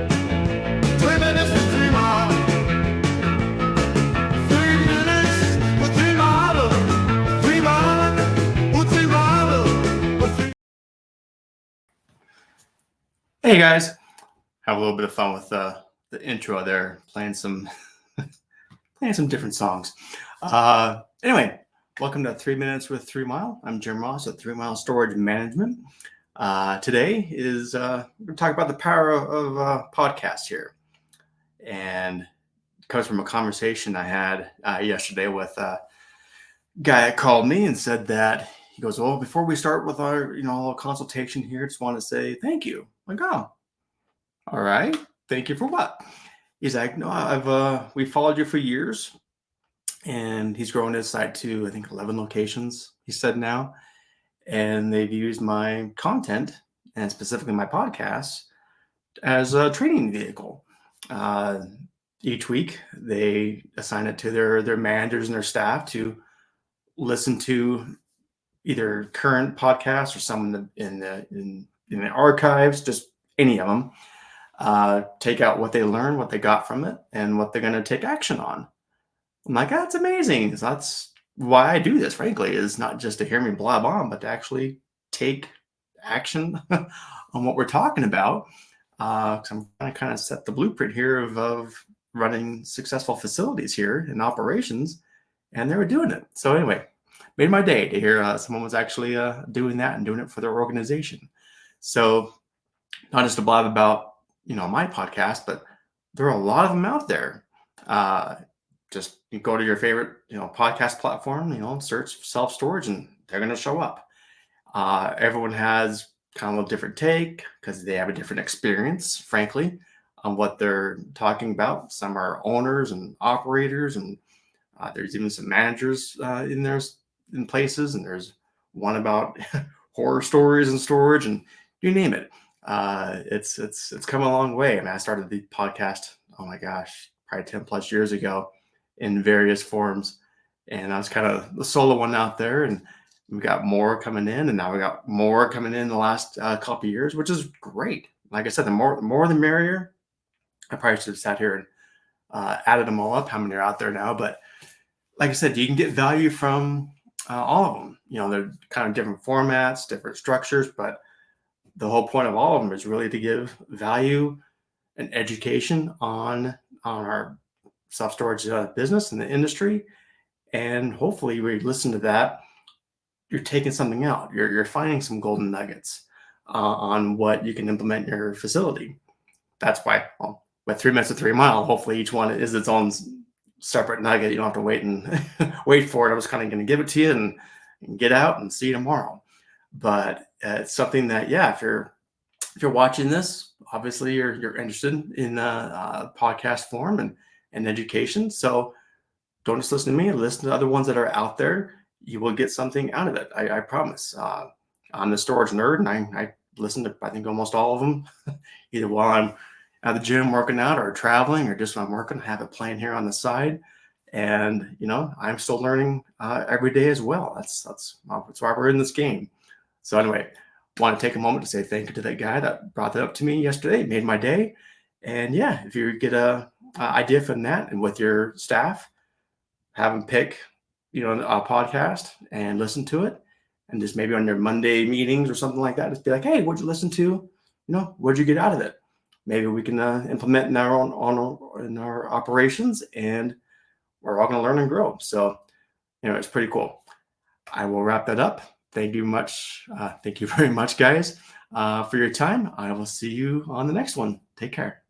3 minutes with 3 miles. 3 minutes with 3 miles. 3 miles with 3 miles. Hey guys, have a little bit of fun with the intro there, playing some different songs. Anyway, welcome to 3 Minutes with 3 Mile. I'm Jim Ross at 3 Mile Storage Management. Today is we're going to talk about the power of podcasts here, and it comes from a conversation I had yesterday with a guy that called me and said that he goes, "Well, before we start with our little consultation here, just want to say thank you." I'm like, "Oh, all right, thank you for what?" He's like, "No, we followed you for years." And he's grown his site to, I think, 11 locations, he said now. And they've used my content, and specifically my podcasts, as a training vehicle. Each week, they assign it to their managers and their staff to listen to either current podcasts or some in the archives, just any of them. Take out what they learned, what they got from it, and what they're going to take action on. I'm like, that's amazing. So that's why I do this, frankly, is not just to hear me blab on, but to actually take action on what we're talking about. Because I'm trying to kind of set the blueprint here of running successful facilities here in operations, and they were doing it. So anyway, made my day to hear someone was actually doing that and doing it for their organization. So not just to blab about my podcast, but there are a lot of them out there. Just you go to your favorite podcast platform, search self-storage, and they're going to show up. Everyone has kind of a different take because they have a different experience, frankly, on what they're talking about. Some are owners and operators, and there's even some managers in places, and there's one about horror stories and storage, and you name it. It's come a long way. I mean, I started the podcast, oh my gosh, probably 10 plus years ago in various forms. And I was kind of the solo one out there, and we got more coming in, and now we got more coming in the last couple of years, which is great. Like I said, the more the merrier. I probably should have sat here and added them all up, how many are out there now. But like I said, you can get value from all of them. They're kind of different formats, different structures, but the whole point of all of them is really to give value and education on our self-storage business and the industry. And hopefully we listen to that, you're taking something out. You're finding some golden nuggets on what you can implement in your facility. That's why, with 3 minutes to 3 mile, hopefully each one is its own separate nugget. You don't have to wait and wait for it. I was kind of going to give it to you and get out and see you tomorrow. But it's something that, if you're watching this, obviously you're interested in podcast form and education. So don't just listen to me, listen to other ones that are out there. You will get something out of it. I promise. I'm the storage nerd, and I listen to, I think, almost all of them, either while I'm at the gym working out or traveling, or just when I'm working, I have it playing here on the side. And, I'm still learning every day as well. That's why we're in this game. So anyway, want to take a moment to say thank you to that guy that brought that up to me yesterday. It made my day. And if you get a idea from that and with your staff, have them pick, a podcast and listen to it. And just maybe on your Monday meetings or something like that, just be like, hey, what'd you listen to? What'd you get out of it? Maybe we can implement in our operations, and we're all going to learn and grow. So, it's pretty cool. I will wrap that up. Thank you much. Thank you very much, guys, for your time. I will see you on the next one. Take care.